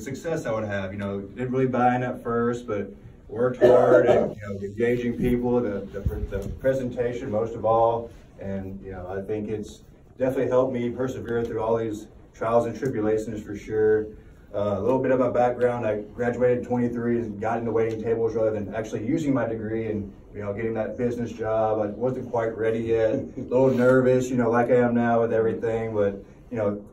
success I would have. You know, didn't really buy in at first, but worked hard and, you know, engaging people, the presentation most of all. And, you know, I think it's definitely helped me persevere through all these trials and tribulations for sure. A little bit of my background, I graduated at 23 and got into waiting tables rather than actually using my degree and, you know, getting that business job. I wasn't quite ready yet, a little nervous, you know, like I am now with everything, but, you know,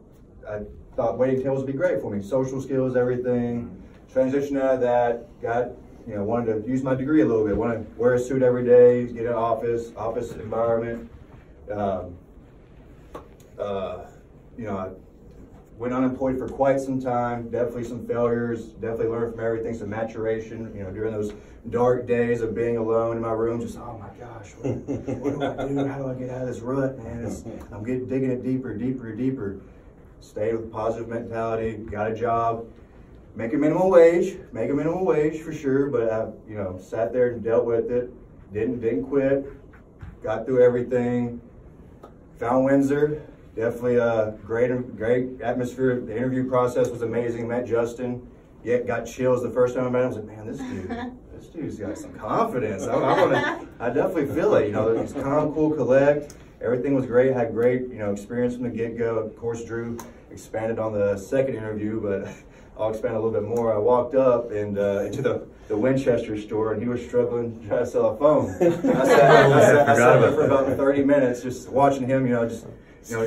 I thought waiting tables would be great for me. Social skills, everything. Transitioned out of that, you know, wanted to use my degree a little bit, wanted to wear a suit every day, get an office environment. You know, I went unemployed for quite some time, definitely some failures, definitely learned from everything, some maturation, you know, during those dark days of being alone in my room, just, oh my gosh, what do I do? How do I get out of this rut, man? I'm digging it deeper, deeper, deeper. Stayed with a positive mentality, got a job, make a minimum wage for sure, but I, you know, sat there and dealt with it, didn't quit, got through everything, found Windsor. Definitely a great atmosphere. The interview process was amazing. Met Justin. Yet got chills the first time I met him. I was like, man, this dude's got some confidence. I definitely feel it. You know, he's calm, cool, collect. Everything was great. Had great, you know, experience from the get-go. Of course, Drew expanded on the second interview, but I'll expand a little bit more. I walked up and into the Winchester store, and he was struggling to try to sell a phone. I sat there for about 30 minutes, just watching him. You know,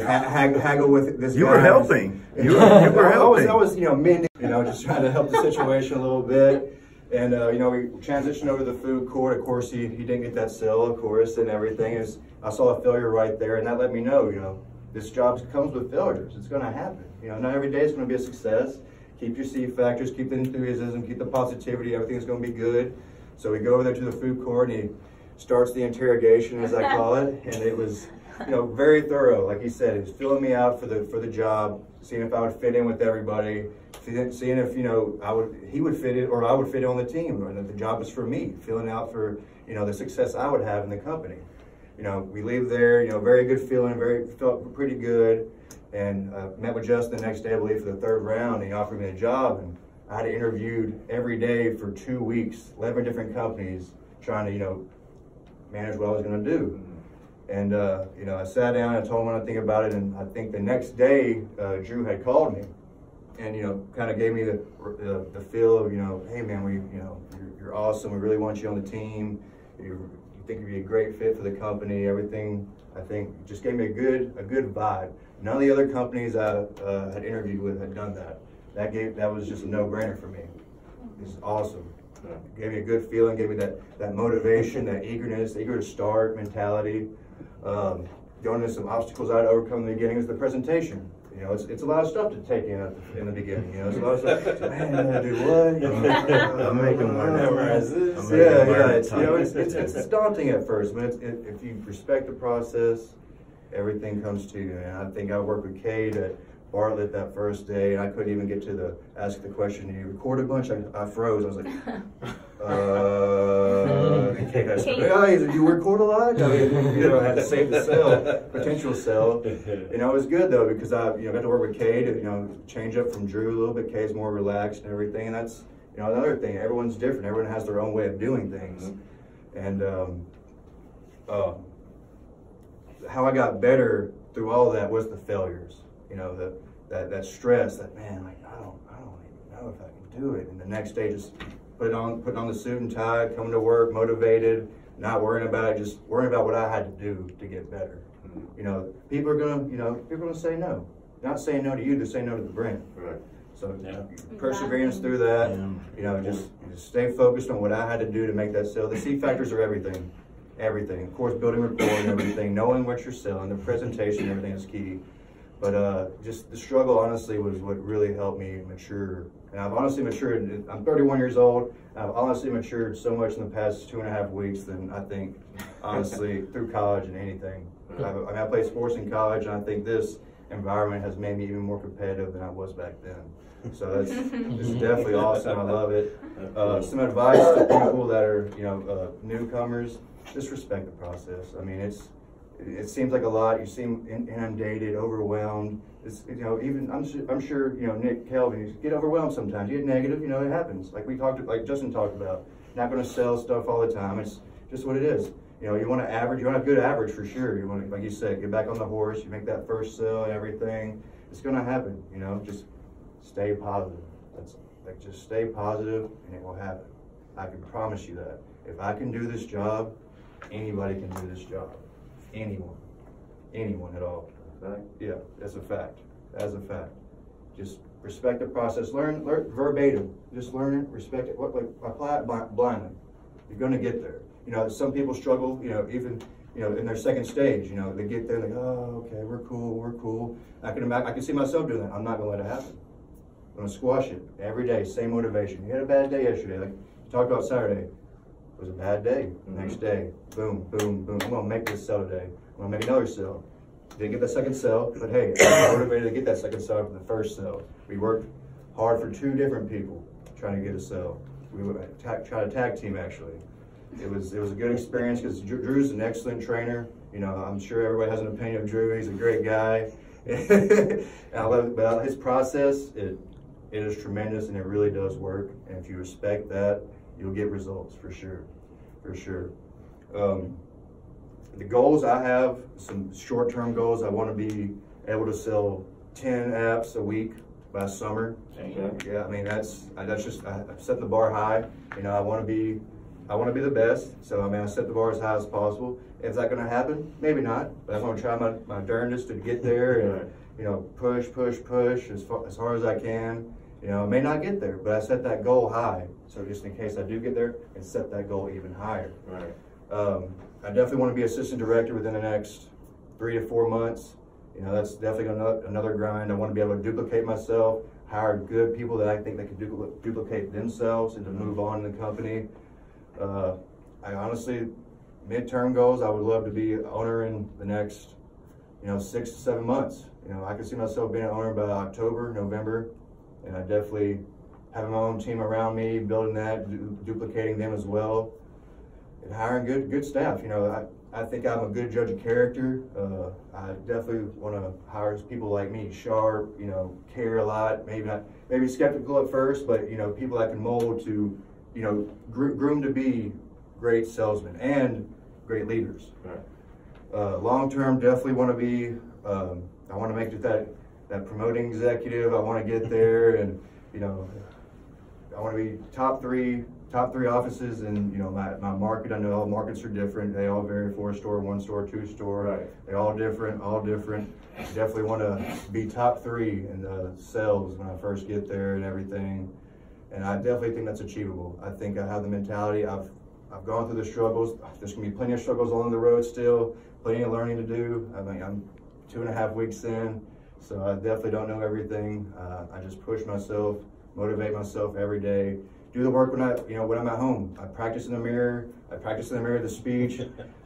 haggle with this guy. You were helping. You were helping. I was, you know, mending, you know, just trying to help the situation a little bit. And, you know, we transitioned over to the food court. Of course, he didn't get that sale, of course, and everything. I saw a failure right there, and that let me know, you know, this job comes with failures. It's going to happen. You know, not every day is going to be a success. Keep your C factors, keep the enthusiasm, keep the positivity. Everything's going to be good. So we go over there to the food court, and he starts the interrogation, as I call it, and it was, you know, very thorough. Like he said, he was filling me out for the job, seeing if I would fit in with everybody, seeing if, you know, he would fit in or I would fit in on the team, or that the job was for me, filling out for, you know, the success I would have in the company. You know, we leave there, you know, very good feeling, felt pretty good, and met with Justin the next day, I believe, for the third round, and he offered me a job, and I had interviewed every day for 2 weeks, 11 different companies, trying to, you know, manage what I was going to do. And, you know, I sat down and told him what I think about it, and I think the next day, Drew had called me and, you know, kind of gave me the feel of, you know, hey man, you know, you're awesome, we really want you on the team, you think you'd be a great fit for the company, everything. I think just gave me a good vibe. None of the other companies I had interviewed with had done that. That was just a no-brainer for me. It's awesome. Gave me a good feeling, gave me that motivation, that eagerness, eager to start mentality. Going into some obstacles I had to overcome in the beginning was the presentation. You know, it's a lot of stuff to take in the beginning. You know, it's a lot of stuff. Man, I gotta do what? You know, I'm making more memorize this. It's, you know, it's daunting at first, but if you respect the process, everything comes to you. And I think I worked with Cade at Bartlett that first day, and I couldn't even get to ask the question. Did you record a bunch? I froze. I was like, did you record a lot? I mean, you know, I had to save the cell, potential cell. You know, it was good though, because I, you know, got to work with Cade, you know, change up from Drew a little bit. Cade's more relaxed and everything, and that's, you know, another thing. Everyone's different. Everyone has their own way of doing things. And how I got better through all of that was the failures. You know, that stress, that man, like, I don't even know if I can do it. And the next day, just putting on the suit and tie, coming to work, motivated, not worrying about it, just worrying about what I had to do to get better. You know, people are gonna say no. Not saying no to you, they're saying no to the brand. Right. So perseverance through that, you know, just stay focused on what I had to do to make that sale. The C factors are everything. Everything. Of course, building rapport and everything, knowing what you're selling, the presentation, everything is key. But just the struggle, honestly, was what really helped me mature. And I've honestly matured. I'm 31 years old. I've honestly matured so much in the past 2.5 weeks than I think, honestly, through college and anything. I played sports in college, and I think this environment has made me even more competitive than I was back then. So this is definitely awesome. I love it. Some advice to people that are, you know, newcomers: just respect the process. I mean, it's it seems like a lot. You seem inundated, overwhelmed. It's, you know, even I'm sure, you know, Nick, Kelvin, you get overwhelmed sometimes. You get negative, you know, it happens. Like like Justin talked about. Not going to sell stuff all the time. It's just what it is. You know, you want to average. You want a good average for sure. You want to, like you said, get back on the horse. You make that first sell and everything. It's going to happen. You know, just stay positive. That's like, just stay positive, and it will happen. I can promise you that. If I can do this job, anybody can do this job. Anyone at all. Yeah, that's a fact. That's a fact. Just respect the process. Learn verbatim. Just learn it, respect it. Apply it blindly. You're going to get there. You know, some people struggle. You know, even in their second stage. You know, they get there, like, oh, okay, we're cool. I can see myself doing that. I'm not going to let it happen. I'm going to squash it every day. Same motivation. You had a bad day yesterday. Like you talked about Saturday. It was a bad day. Next day, boom. I'm going to make this sell today. I'm going to make another sell. Didn't get that second sell, but hey, I'm motivated to get that second sell from the first sell. We worked hard for 2 different people trying to get a sell. We tried to tag team actually. It was a good experience because Drew's an excellent trainer. You know, I'm sure everybody has an opinion of Drew. He's a great guy. And I love it, but his process, it is tremendous and it really does work. And if you respect that, you'll get results for sure. The goals I have, some short-term goals. I want to be able to sell 10 apps a week by summer. Okay. Yeah, I mean that's just I'm setting the bar high. You know, I want to be the best. So I mean, I set the bar as high as possible. Is that going to happen? Maybe not. But I'm going to try my darndest to get there and you know, push as hard as I can. You know, I may not get there, but I set that goal high. So just in case I do get there, and set that goal even higher. Right. I definitely want to be assistant director within the next 3 to 4 months. You know, that's definitely another grind. I want to be able to duplicate myself, hire good people that I think they can duplicate themselves and to move on in the company. I honestly, midterm goals, I would love to be an owner in the next, you know, 6 to 7 months. You know, I could see myself being an owner by October, November, and I definitely having my own team around me, building that, duplicating them as well. And hiring good staff. You know, I think I'm a good judge of character. I definitely want to hire people like me, sharp, you know, care a lot, maybe skeptical at first, but, you know, people I can mold to, you know, groom to be great salesmen and great leaders. Right. Long term, definitely want to be, I want to make it that promoting executive. I want to get there and, you know, I want to be top three offices in, you know, my market. I know all markets are different. They all vary, 4-store, 1-store, 2-store. Right. They're all different. Definitely want to be top 3 in the sales when I first get there and everything. And I definitely think that's achievable. I think I have the mentality. I've gone through the struggles. There's going to be plenty of struggles along the road still. Plenty of learning to do. I mean, I'm 2.5 weeks in, so I definitely don't know everything. I just push myself, motivate myself every day. Do the work when I'm at home. I practice in the mirror. The speech.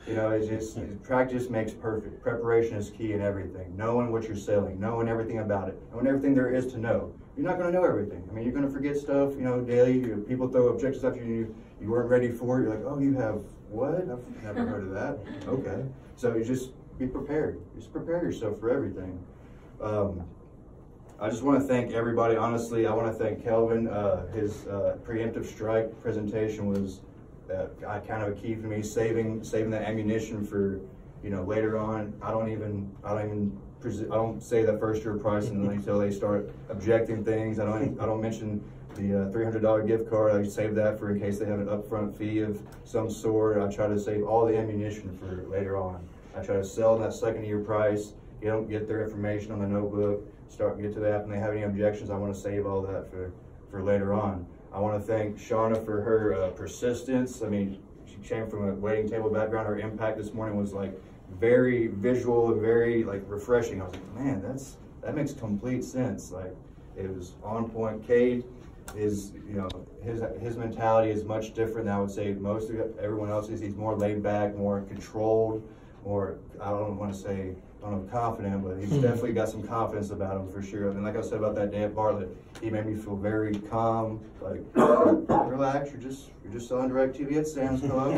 You know, it's just practice makes perfect. Preparation is key in everything. Knowing what you're selling, knowing everything about it, knowing everything there is to know. You're not going to know everything. I mean, you're going to forget stuff. You know, daily. People throw objectives after you weren't ready for it. You're like, oh, you have what? I've never heard of that. Okay. So you just be prepared. Just prepare yourself for everything. I just want to thank everybody. Honestly, I want to thank Kelvin. His preemptive strike presentation was kind of a key for me, saving the ammunition for, you know, later on. I don't say that first year price until they start objecting things. I don't mention the $300 gift card. I save that for in case they have an upfront fee of some sort. I try to save all the ammunition for later on. I try to sell that second year price. You don't get their information on the notebook. Get to that, and they have any objections, I want to save all that for later on. I want to thank Shauna for her persistence. I mean, she came from a waiting table background. Her impact this morning was like very visual and very like refreshing. I was like, man, that makes complete sense. Like, it was on point. Cade is, you know, his mentality is much different than I would say most of everyone else's. He's more laid back, more controlled, more, I don't want to say I don't know, confident, but he's definitely got some confidence about him for sure. And like I said about that day at Bartlett, he made me feel very calm, like, relax, you're just selling DirecTV at Sam's Club.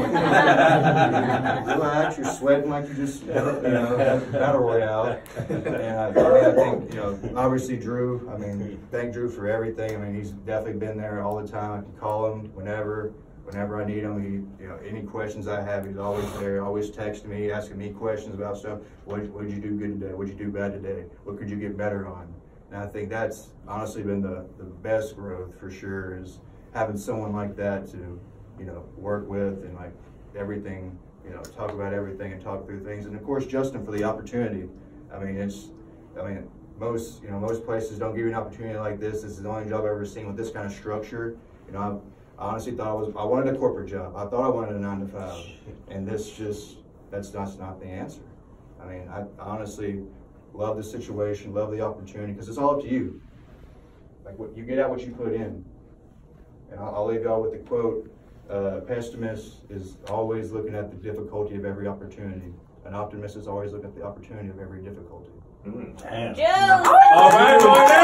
Relax, you're sweating like you just, battle royale. And I think, obviously Drew, thank Drew for everything. He's definitely been there all the time. I can call him whenever I need him. He, any questions I have, he's always there, always texting me, asking me questions about stuff. What did you do good today? What did you do bad today? What could you get better on? And I think that's honestly been the best growth for sure, is having someone like that to, work with and like everything, talk about everything and talk through things. And of course, Justin for the opportunity. Most places don't give you an opportunity like this. This is the only job I've ever seen with this kind of structure. I honestly thought I wanted a corporate job. I thought I wanted a 9 to 5, and that's not the answer. I honestly love the situation, love the opportunity, because it's all up to you. Like, what you get out, what you put in. And I'll leave y'all with the quote: pessimist is always looking at the difficulty of every opportunity. An optimist is always looking at the opportunity of every difficulty. Damn. Joe! All right, Marty!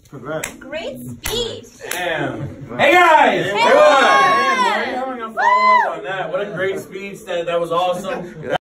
Congrats. Great speech. Damn. Hey guys! Hey, Hey, Marty, I'm gonna follow up on that. What a great speech. That was awesome.